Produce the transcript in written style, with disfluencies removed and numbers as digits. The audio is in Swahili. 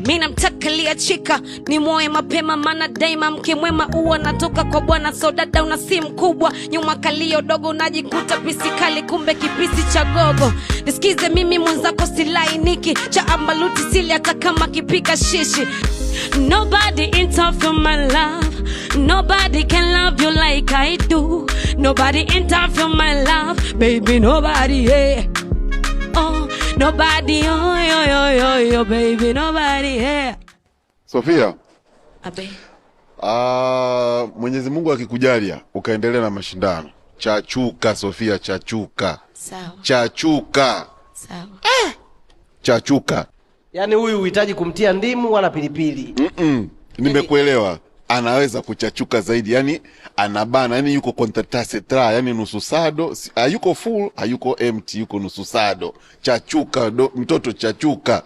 Mina mtakalia chika ni moe mapema mana daima mkimwema uwa natoka kwa bwana so dada una simu kubwa nyuma kalio dogo unajikuta pisikali kumbe kipisi cha gogo. Nisikize mimi mwenzako silainiki cha ambaluti sili hata kama kipika shishi. Nobody interfere my love, nobody can love you like I do. Nobody interfere my love, baby nobody, yeah. Oh, nobody, yo, baby, nobody here. Sofia. Abe. Mwenyezi Mungu akikujalia ukaendelea na mashindano. Chachuka Sofia, chachuka. Sawa. Chachuka. Sawa. Chachuka. Yaani huyu uhitaji kumtia ndimu wala pilipili. Nimekuelewa. Anaweza kuchachuka zaidi, yani anabana, yani yuko kontatase tra, yani nusu sado, hayuko full, hayuko empty, yuko nusu sado. Chachuka, mtoto chachuka.